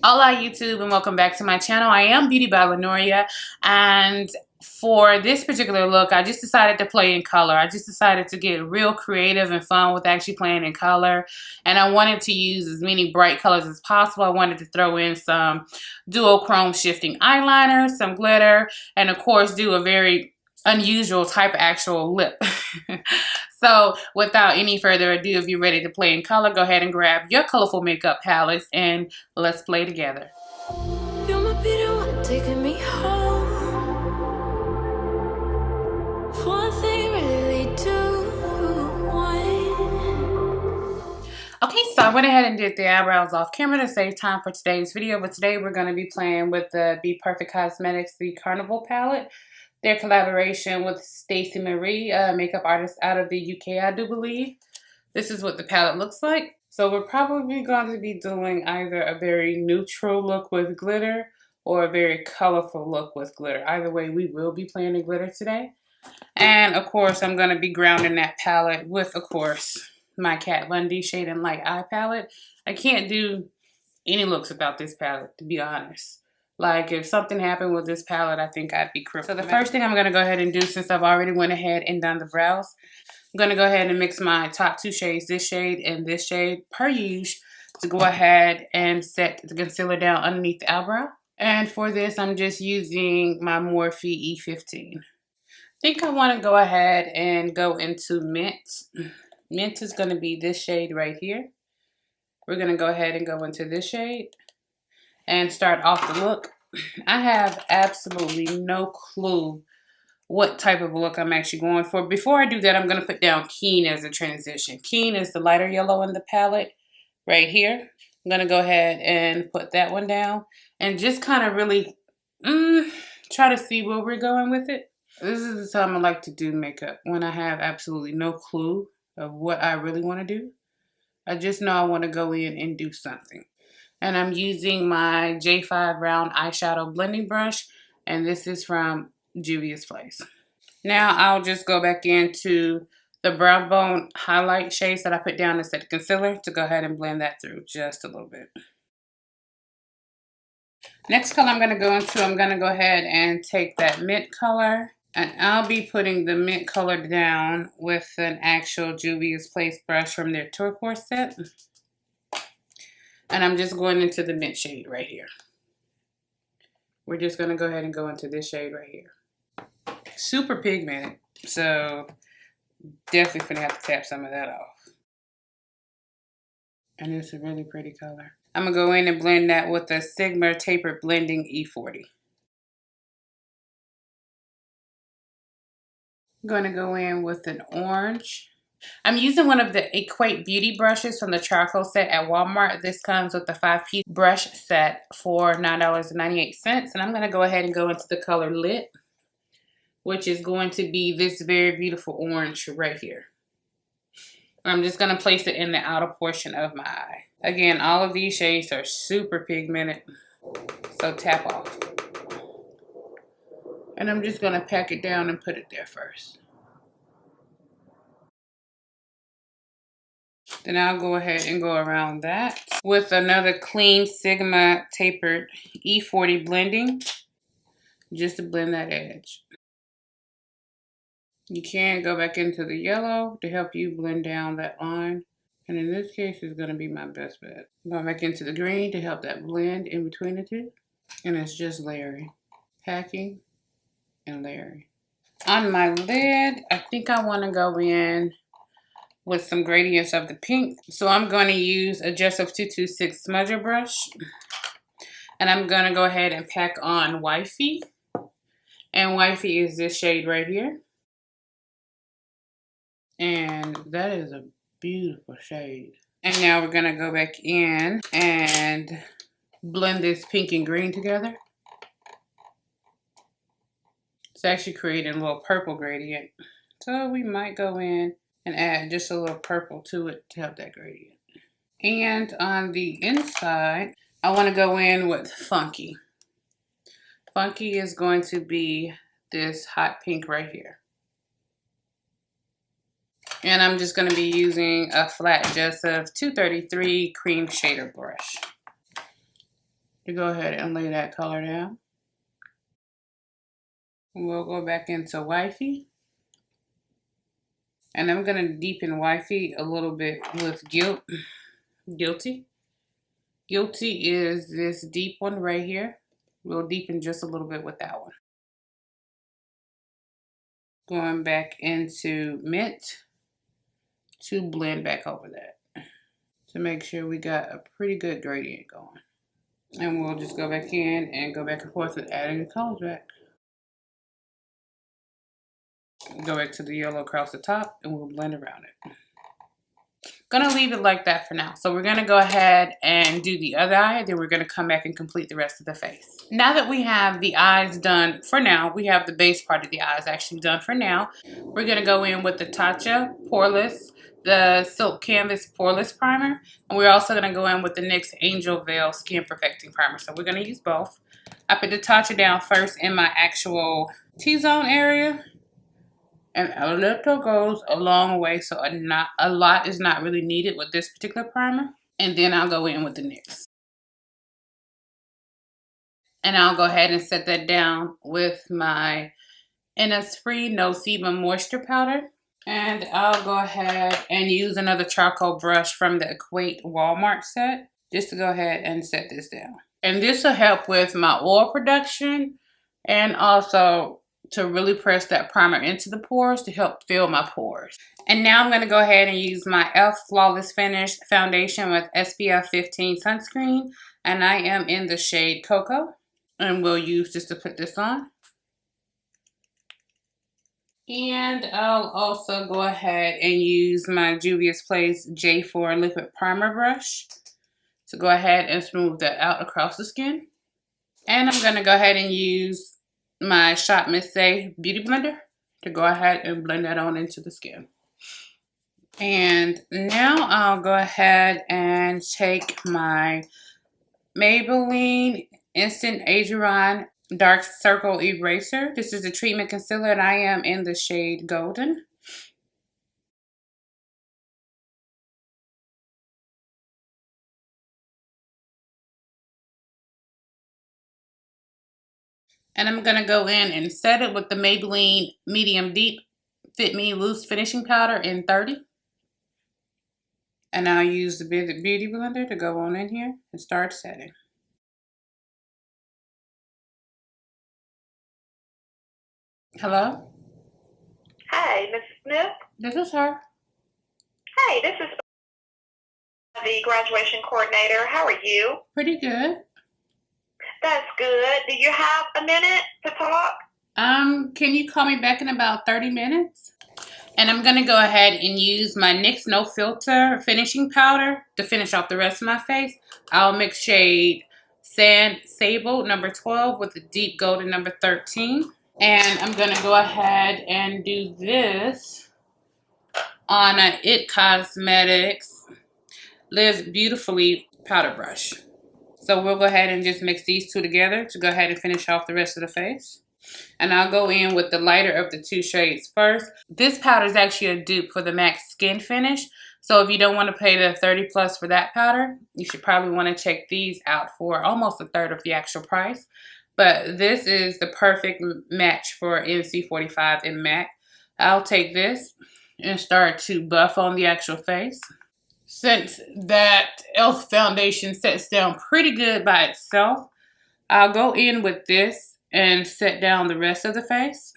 Hola YouTube and welcome back to my channel. I am Beauty by Linoria, and for this particular look I just decided to play in color. I just decided to get real creative and fun with actually playing in color, and I wanted to use as many bright colors as possible. I wanted to throw in some duochrome shifting eyeliner, some glitter, and of course do a very unusual type of actual lip. So without any further ado, if you're ready to play in color, go ahead and grab your colorful makeup palettes and let's play together. You're my bitter one, taking me home. One thing really do one. Okay, so I went ahead and did the eyebrows off camera to save time for today's video, but today we're going to be playing with the BPerfect Cosmetics, the Carnival palette. Their collaboration with Stacey makeup artist out of the UK, I do believe. This is what the palette looks like. So we're probably going to be doing either a very neutral look with glitter or a very colorful look with glitter. Either way, we will be playing in glitter today. And of course, I'm going to be grounding that palette with, of course, my Kat Von D Shade and Light Eye palette. I can't do any looks without this palette, to be honest. Like, if something happened with this palette, I think I'd be crippled. So the first thing I'm going to go ahead and do, since I've already went ahead and done the brows, I'm going to go ahead and mix my top two shades, this shade and this shade, per usual, to go ahead and set the concealer down underneath the eyebrow. And for this, I'm just using my Morphe E15. I think I want to go ahead and go into Mint. Mint is going to be this shade right here. We're going to go ahead and go into this shade and start off the look. I have absolutely no clue what type of look I'm actually going for. Before I do that, I'm going to put down Keen as a transition. Keen is the lighter yellow in the palette right here. I'm going to go ahead and put that one down and just kind of really try to see where we're going with it. This is the time I like to do makeup, when I have absolutely no clue of what I really want to do. I just know I want to go in and do something. And I'm using my J5 round eyeshadow blending brush, and this is from Juvia's Place. Now I'll just go back into the brown bone highlight shades that I put down to set the concealer to go ahead and blend that through just a little bit. Next color I'm going to go into, I'm going to go ahead and take that mint color, and I'll be putting the mint color down with an actual Juvia's Place brush from their turquoise set. And I'm just going into the mint shade right here. We're just going to go ahead and go into this shade right here. Super pigmented, so definitely going to have to tap some of that off. And it's a really pretty color. I'm going to go in and blend that with the Sigma Tapered Blending E40. I'm going to go in with an orange. I'm using one of the Equate Beauty brushes from the charcoal set at Walmart. This comes with the 5-piece brush set for $9.98. And I'm going to go ahead and go into the color Lit, which is going to be this very beautiful orange right here. I'm just going to place it in the outer portion of my eye. Again, all of these shades are super pigmented, so tap off. And I'm just going to pack it down and put it there first. Then I'll go ahead and go around that with another clean Sigma Tapered E40 blending, just to blend that edge. You can go back into the yellow to help you blend down that line. And in this case, it's going to be my best bet. Go back into the green to help that blend in between the two. And it's just layering, packing, and layering. On my lid, I think I want to go in with some gradients of the pink. So I'm going to use a Jessup 226 smudger brush. And I'm going to go ahead and pack on Wifey. And Wifey is this shade right here. And that is a beautiful shade. And now we're going to go back in and blend this pink and green together. It's actually creating a little purple gradient. So we might go in and add just a little purple to it to help that gradient. And on the inside, I want to go in with Funky. Funky is going to be this hot pink right here. And I'm just going to be using a flat Jessup 233 cream shader brush. to go ahead and lay that color down. We'll go back into Wifey. And I'm going to deepen Wifey a little bit with Guilty. Guilty is this deep one right here. We'll deepen just a little bit with that one. Going back into Mint to blend back over that. To make sure we got a pretty good gradient going. And we'll just go back in and go back and forth with adding the colors back. Go back to the yellow across the top and we'll blend around it. Gonna leave it like that for now. So we're gonna go ahead and do the other eye, then we're gonna come back and complete the rest of the face. Now that we have the eyes done for now, we have the base part of the eyes actually done for now. We're gonna go in with the Tatcha Poreless, the Silk Canvas Poreless Primer, and we're also gonna go in with the NYX Angel Veil Skin Perfecting Primer. So we're gonna use both. I put the Tatcha down first in my actual T-zone area. And a little goes a long way, so a lot is not really needed with this particular primer. And then I'll go in with the NYX. And I'll go ahead and set that down with my Innisfree No Sebum Moisture Powder. And I'll go ahead and use another charcoal brush from the Equate Walmart set, just to go ahead and set this down. And this will help with my oil production and also to really press that primer into the pores to help fill my pores. And now I'm going to go ahead and use my e.l.f. Flawless Finish Foundation with SPF 15 sunscreen. And I am in the shade Cocoa. And we'll use this to put this on. And I'll also go ahead and use my Juvia's Place J4 Liquid Primer Brush to go ahead and smooth that out across the skin. And I'm going to go ahead and use my Shop Miss Say Beauty Blender to go ahead and blend that on into the skin. And now I'll go ahead and take my Maybelline Instant Azuran Dark Circle Eraser. This is a treatment concealer and I am in the shade Golden. And I'm going to go in and set it with the Maybelline Medium Deep Fit Me Loose Finishing Powder in 30. And I'll use the Beauty Blender to go on in here and start setting. Hello? Hi, Mrs. Smith. This is her. Hey, this is the graduation coordinator. How are you? Pretty good. That's good. Do you have a minute to talk? Can you call me back in about 30 minutes? And I'm going to go ahead and use my NYX No Filter finishing powder to finish off the rest of my face. I'll mix shade Sand Sable number 12 with the Deep Golden number 13. And I'm going to go ahead and do this on a NYX Cosmetics Lives Beautifully powder brush. So we'll go ahead and just mix these two together to go ahead and finish off the rest of the face. And I'll go in with the lighter of the two shades first. This powder is actually a dupe for the MAC Skin Finish. So if you don't want to pay the 30 plus for that powder, you should probably want to check these out for almost a third of the actual price. But this is the perfect match for NC45 and MAC. I'll take this and start to buff on the actual face. Since that e.l.f. foundation sets down pretty good by itself, I'll go in with this and set down the rest of the face.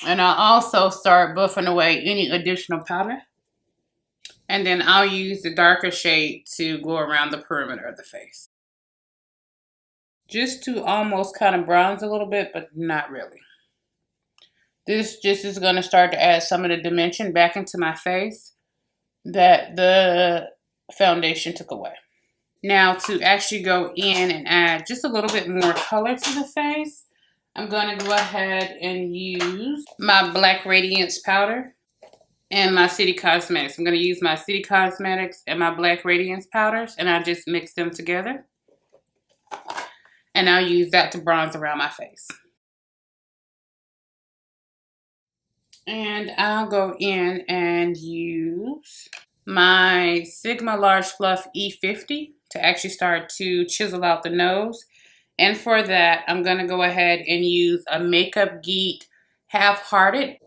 And I'll also start buffing away any additional powder. And then I'll use the darker shade to go around the perimeter of the face. Just to almost kind of bronze a little bit, but not really. This just is going to start to add some of the dimension back into my face that the foundation took away. Now to actually go in and add just a little bit more color to the face, I'm going to go ahead and use my Black Radiance powder and my City Cosmetics. I'm going to use my City Cosmetics and my Black Radiance powders, and I just mix them together. And I'll use that to bronze around my face. And I'll go in and use my Sigma Large Fluff E50 to actually start to chisel out the nose. And for that, I'm going to go ahead and use a Makeup Geek Half-Hearted.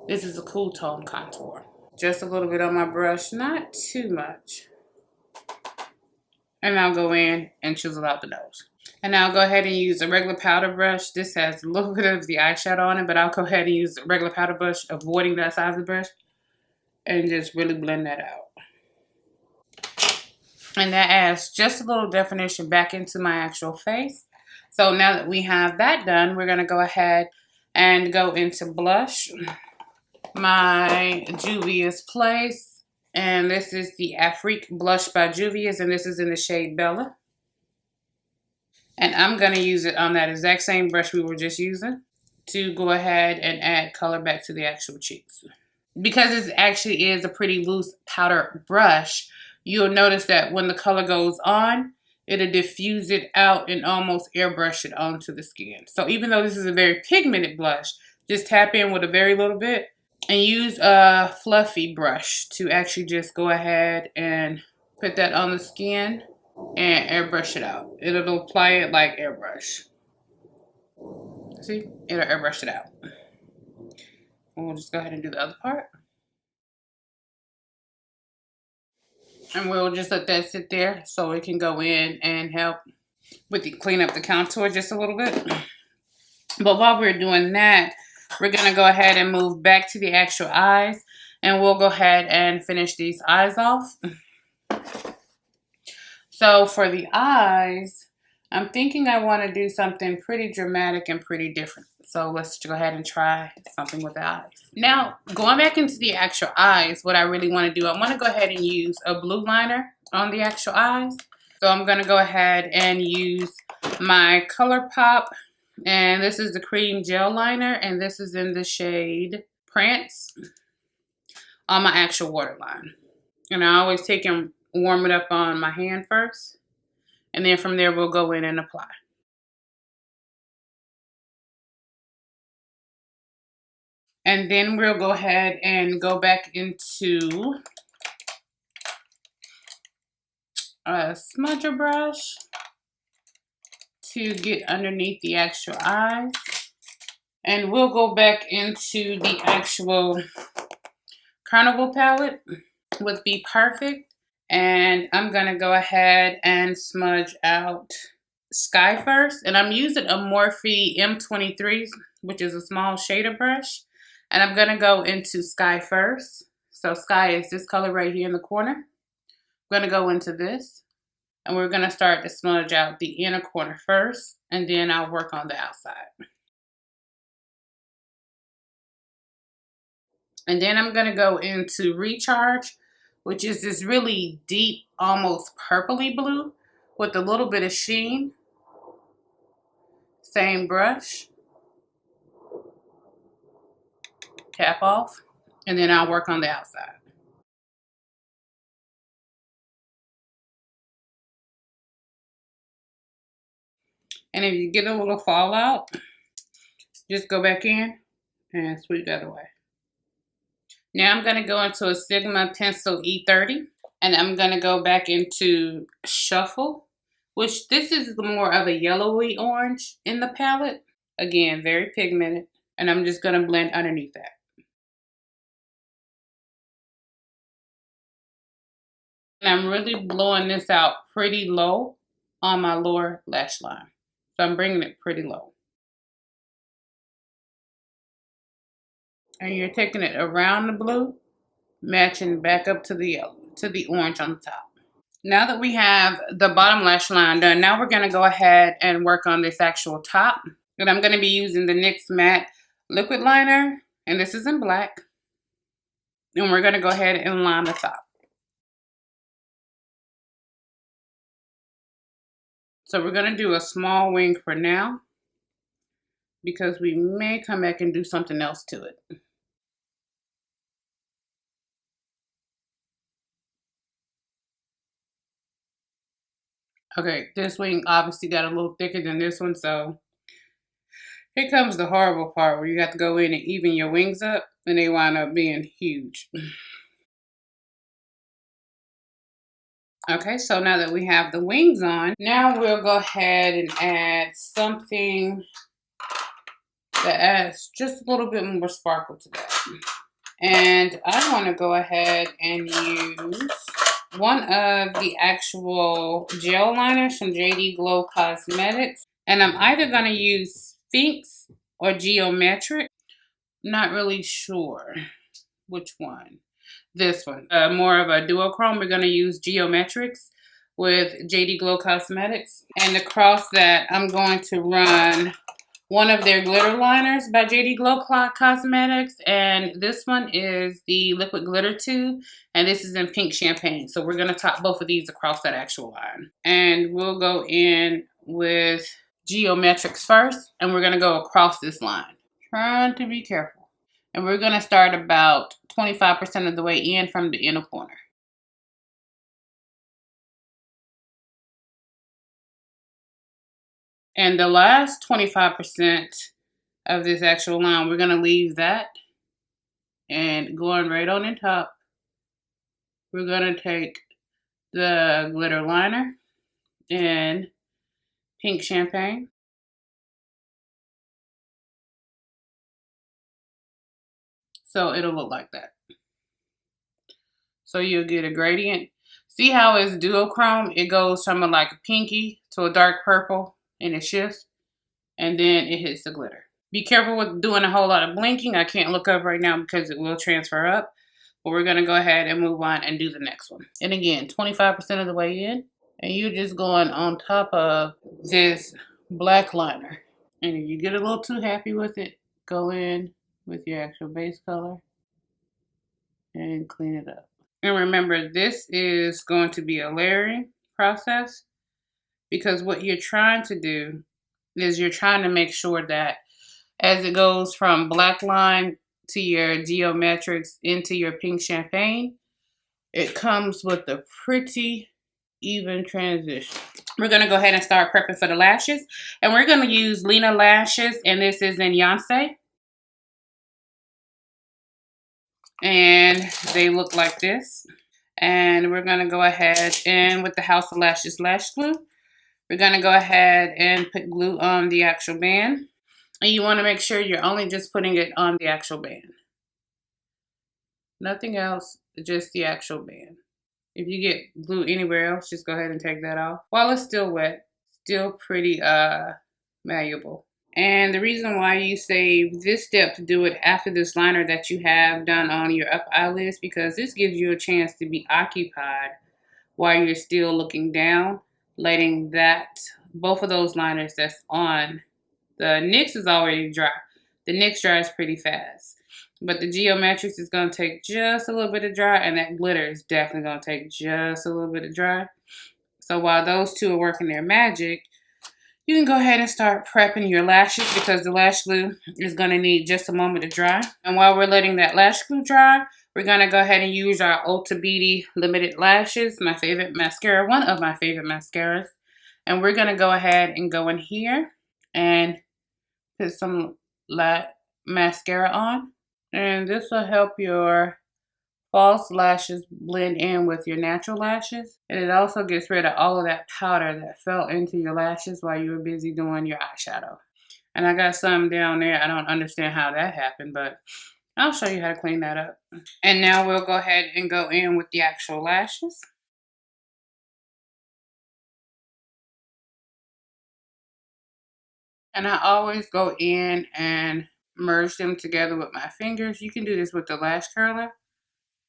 This is a cool tone contour. Just a little bit on my brush, not too much. And I'll go in and chisel out the nose. And now I'll go ahead and use a regular powder brush. This has a little bit of the eyeshadow on it, but I'll go ahead and use a regular powder brush, avoiding that size of the brush, and just really blend that out. And that adds just a little definition back into my actual face. So now that we have that done, we're going to go ahead and go into blush. My Juvia's Place. And this is the Afrique Blush by Juvia's, and this is in the shade Bella. And I'm going to use it on that exact same brush we were just using to go ahead and add color back to the actual cheeks. Because it actually is a pretty loose powder brush, you'll notice that when the color goes on, it'll diffuse it out and almost airbrush it onto the skin. So even though this is a very pigmented blush, just tap in with a very little bit and use a fluffy brush to actually just go ahead and put that on the skin and airbrush it out. It'll apply it like airbrush. See? It'll airbrush it out. And we'll just go ahead and do the other part. And we'll just let that sit there so it can go in and help with the clean up the contour just a little bit. But while we're doing that, we're going to go ahead and move back to the actual eyes. And we'll go ahead and finish these eyes off. So for the eyes, I'm thinking I want to do something pretty dramatic and pretty different. So let's go ahead and try something with the eyes. Now, going back into the actual eyes, what I really want to do, I want to go ahead and use a blue liner on the actual eyes. So I'm going to go ahead and use my ColourPop. And this is the cream gel liner. And this is in the shade Prance on my actual waterline. And I always take and warm it up on my hand first. And then from there, we'll go in and apply. And then we'll go ahead and go back into a smudger brush to get underneath the actual eyes. And we'll go back into the actual Carnival palette with BePerfect. And I'm going to go ahead and smudge out Sky first. And I'm using a Morphe M23, which is a small shader brush. And I'm going to go into Sky first. So Sky is this color right here in the corner. I'm going to go into this. And we're going to start to smudge out the inner corner first. And then I'll work on the outside. And then I'm going to go into Recharge, which is this really deep, almost purpley blue with a little bit of sheen. Same brush. Tap off, and then I'll work on the outside. And if you get a little fallout, just go back in and sweep that away. Now I'm going to go into a Sigma Pencil E30, and I'm going to go back into Shuffle, which this is more of a yellowy orange in the palette. Again, very pigmented, and I'm just going to blend underneath that. And I'm really blowing this out pretty low on my lower lash line. So I'm bringing it pretty low. And you're taking it around the blue, matching back up to the yellow, to the orange on the top. Now that we have the bottom lash line done, now we're going to go ahead and work on this actual top. And I'm going to be using the NYX Matte Liquid Liner. And this is in black. And we're going to go ahead and line the top. So we're going to do a small wing for now, because we may come back and do something else to it. Okay, this wing obviously got a little thicker than this one, so here comes the horrible part where you have to go in and even your wings up, and they wind up being huge. Okay, so now that we have the wings on, now we'll go ahead and add something that adds just a little bit more sparkle to that. And I want to go ahead and use one of the actual gel liners from JD Glow Cosmetics. And I'm either going to use Sphinx or Geometric. Not really sure which one. This one. More of a duochrome. We're going to use Geometrics with JD Glow Cosmetics. And across that, I'm going to run one of their glitter liners by JD Glow Cosmetics, and this one is the liquid glitter tube, and this is in pink champagne. So we're gonna top both of these across that actual line. And we'll go in with Geometrics first, and we're gonna go across this line. Trying to be careful. And we're gonna start about 25% of the way in from the inner corner. And the last 25% of this actual line, we're gonna leave that. And going right on in top, we're gonna take the glitter liner in pink champagne. So it'll look like that. So you'll get a gradient. See how it's duochrome? It goes from like a pinky to a dark purple and it shifts, and then it hits the glitter. Be careful with doing a whole lot of blinking. I can't look up right now because it will transfer up. But we're gonna go ahead and move on and do the next one. And again, 25% of the way in. And you're just going on top of this black liner. And if you get a little too happy with it, go in with your actual base color and clean it up. And remember, this is going to be a layering process, because what you're trying to do is you're trying to make sure that as it goes from black line to your geometrics into your pink champagne, it comes with a pretty even transition. We're going to go ahead and start prepping for the lashes. And we're going to use Lena Lashes, and this is in Yonce. And they look like this. And we're going to go ahead and with the House of Lashes lash glue, we're going to go ahead and put glue on the actual band. And you want to make sure you're only just putting it on the actual band. Nothing else, just the actual band. If you get glue anywhere else, just go ahead and take that off. While it's still wet, still pretty malleable. And the reason why you save this step to do it after this liner that you have done on your upper eyelids, because this gives you a chance to be occupied while you're still looking down, letting that, both of those liners that's on. The NYX is already dry. The NYX dries pretty fast. But the Geometrics is going to take just a little bit of dry, and that glitter is definitely going to take just a little bit of dry. So while those two are working their magic, you can go ahead and start prepping your lashes, because the lash glue is going to need just a moment to dry. And while we're letting that lash glue dry, we're going to go ahead and use our Ulta Beauty Limited Lashes, my favorite mascara, one of my favorite mascaras. And we're going to go ahead and go in here and put some mascara on. And this will help your false lashes blend in with your natural lashes. And it also gets rid of all of that powder that fell into your lashes while you were busy doing your eyeshadow. And I got some down there. I don't understand how that happened, but I'll show you how to clean that up. And now we'll go ahead and go in with the actual lashes. And I always go in and merge them together with my fingers. You can do this with the lash curler,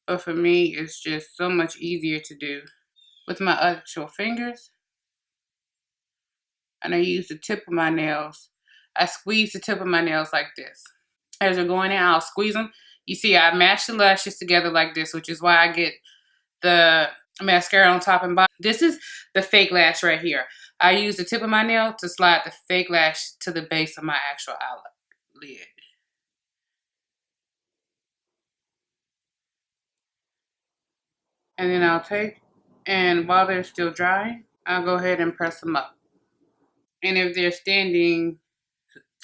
but for me, it's just so much easier to do with my actual fingers. And I use the tip of my nails. I squeeze the tip of my nails like this. As they're going in, I'll squeeze them. You see, I match the lashes together like this, which is why I get the mascara on top and bottom. This is the fake lash right here. I use the tip of my nail to slide the fake lash to the base of my actual eyelid. And then I'll take, and while they're still drying, I'll go ahead and press them up. And if they're standing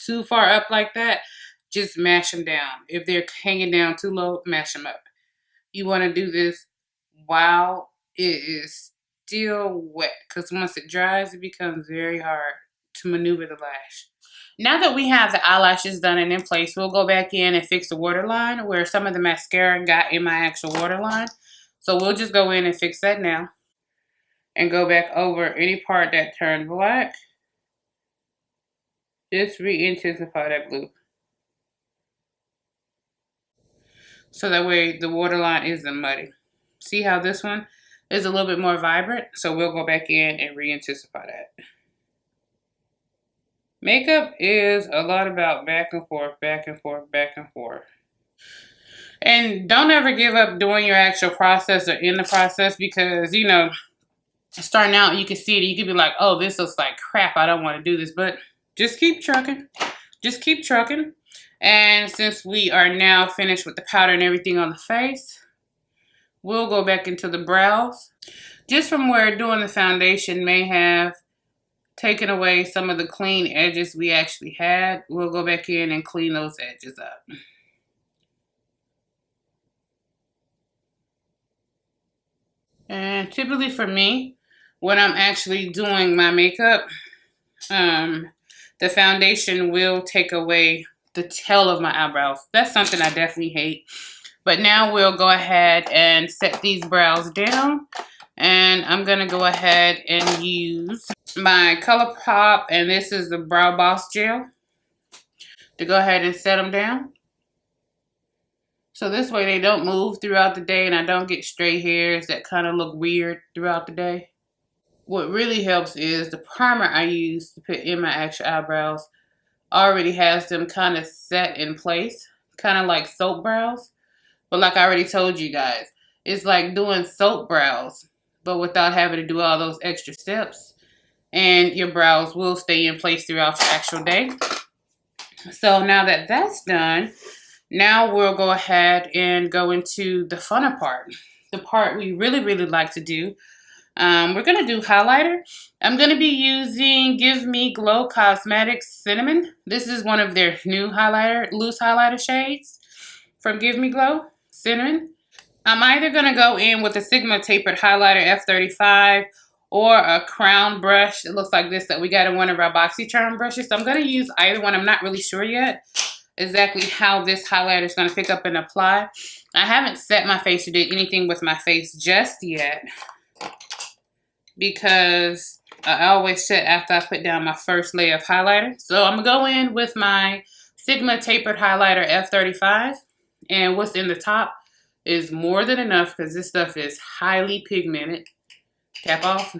too far up like that, just mash them down. If they're hanging down too low, mash them up. You want to do this while it is still wet because once it dries, it becomes very hard to maneuver the lash. Now that we have the eyelashes done and in place, we'll go back in and fix the waterline where some of the mascara got in my actual waterline. So we'll just go in and fix that now and go back over any part that turned black. Just re-intensify that blue. So that way the waterline isn't muddy. See how this one is a little bit more vibrant? So we'll go back in and re-intensify that. Makeup is a lot about back and forth, back and forth, back and forth. And don't ever give up doing your actual process or in the process because, you know, starting out, you can see it. You could be like, oh, this looks like crap. I don't want to do this. But just keep trucking. Just keep trucking. And since we are now finished with the powder and everything on the face, we'll go back into the brows. Just from where doing the foundation may have taken away some of the clean edges we actually had, we'll go back in and clean those edges up. And typically for me, when I'm actually doing my makeup, the foundation will take away the tail of my eyebrows. That's something I definitely hate. But now we'll go ahead and set these brows down. And I'm going to go ahead and use my ColourPop, and this is the Brow Boss Gel, to go ahead and set them down. So this way they don't move throughout the day and I don't get stray hairs that kind of look weird throughout the day. What really helps is the primer I use to put in my actual eyebrows already has them kind of set in place, kind of like soap brows. But like I already told you guys, it's like doing soap brows, but without having to do all those extra steps. And your brows will stay in place throughout your actual day. So now that that's done, now we'll go ahead and go into the funner part. The part we really, really like to do. We're going to do highlighter. I'm going to be using Give Me Glow Cosmetics Cinnamon. This is one of their new highlighter, loose highlighter shades from Give Me Glow Cinnamon. I'm either going to go in with a Sigma Tapered Highlighter F35 or a crown brush. It looks like this that we got in one of our BoxyCharm brushes. So I'm going to use either one. I'm not really sure yet exactly how this highlighter is going to pick up and apply. I haven't set my face or did anything with my face just yet because I always set after I put down my first layer of highlighter. So I'm going to go in with my Sigma Tapered Highlighter F35, and what's in the top is more than enough because this stuff is highly pigmented. Tap off.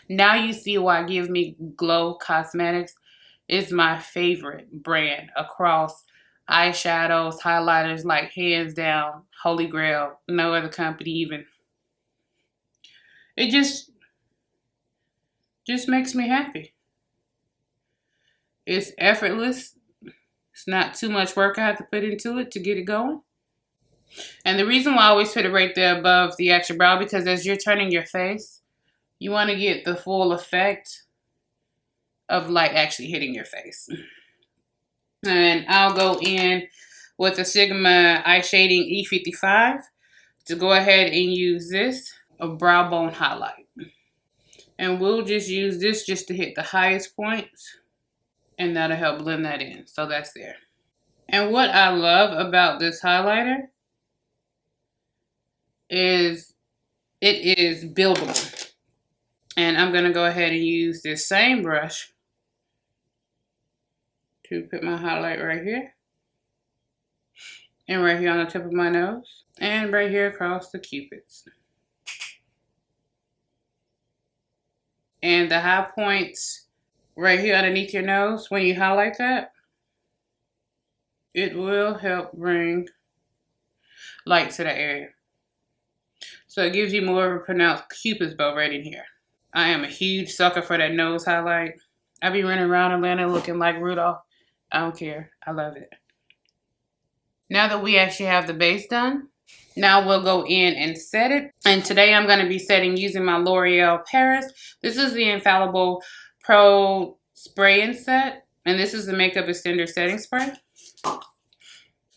Now you see why Give Me Glow Cosmetics is my favorite brand across eyeshadows, highlighters, like hands down, holy grail. No other company even. It just makes me happy. It's effortless. It's not too much work I have to put into it to get it going. And the reason why I always put it right there above the actual brow, because as you're turning your face, you want to get the full effect of light actually hitting your face. And I'll go in with a Sigma Eye Shading E55 to go ahead and use this, a brow bone highlight. And we'll just use this just to hit the highest points, and that'll help blend that in. So that's there. And what I love about this highlighter is it is buildable. And I'm going to go ahead and use this same brush to put my highlight right here. And right here on the tip of my nose. And right here across the cupids. And the high points right here underneath your nose, when you highlight that, it will help bring light to that area. So it gives you more of a pronounced cupid's bow right in here. I am a huge sucker for that nose highlight. I be running around Atlanta looking like Rudolph. I don't care. I love it. Now that we actually have the base done, now we'll go in and set it. And today I'm going to be setting using my L'Oreal Paris. This is the Infallible Pro Spray and Set. And this is the Makeup Extender Setting Spray.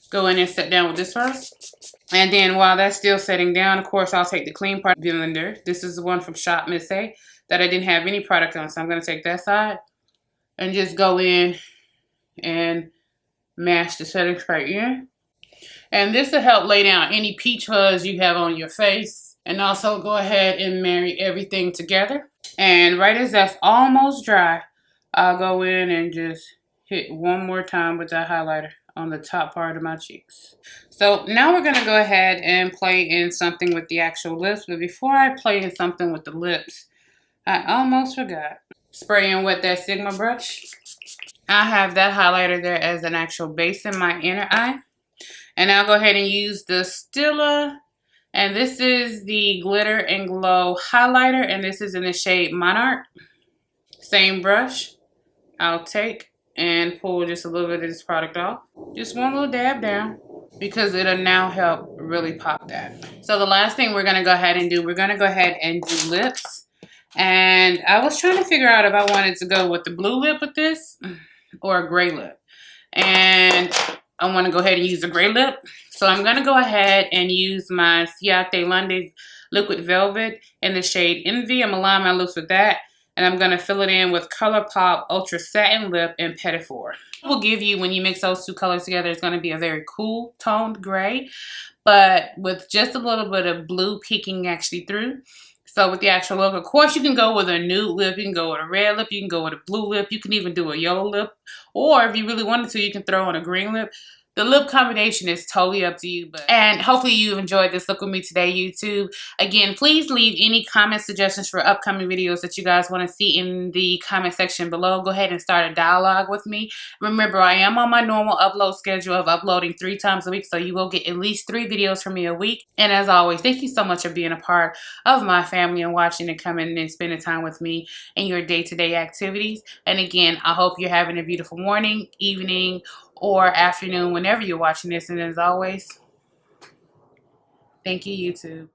Go in and set down with this first. And then while that's still setting down, of course, I'll take the clean part of the blender. This is the one from Shop Miss A that I didn't have any product on. So I'm going to take that side and just go in and mash the setting spray in. And this will help lay down any peach fuzz you have on your face. And also go ahead and marry everything together. And right as that's almost dry, I'll go in and just hit one more time with that highlighter on the top part of my cheeks. So now we're going to go ahead and play in something with the actual lips. But before I play in something with the lips, I almost forgot. Spraying with that Sigma brush. I have that highlighter there as an actual base in my inner eye. And I'll go ahead and use the Stila. And this is the Glitter and Glow highlighter. And this is in the shade Monarch. Same brush. I'll take and pull just a little bit of this product off. Just one little dab down, because it'll now help really pop that. So the last thing we're going to go ahead and do, we're going to go ahead and do lips. And I was trying to figure out if I wanted to go with the blue lip with this or a gray lip. And I want to go ahead and use the gray lip. So I'm going to go ahead and use my Ciate London Liquid Velvet in the shade Envy. I'm aligning my lips with that. And I'm going to fill it in with ColourPop Ultra Satin Lip in Petit Four. It will give you, when you mix those two colors together, it's going to be a very cool toned gray, but with just a little bit of blue peeking actually through. So with the actual look, of course, you can go with a nude lip, you can go with a red lip, you can go with a blue lip, you can even do a yellow lip, or if you really wanted to, you can throw on a green lip. The lip combination is totally up to you. And hopefully you enjoyed this look with me today, YouTube. Again, please leave any comment suggestions for upcoming videos that you guys want to see in the comment section below. Go ahead and start a dialogue with me. Remember, I am on my normal upload schedule of uploading 3 times a week, so you will get at least 3 videos from me a week. And as always, thank you so much for being a part of my family and watching and coming and spending time with me in your day-to-day activities. And again, I hope you're having a beautiful morning, evening, or afternoon whenever you're watching this. And as always, thank you, YouTube.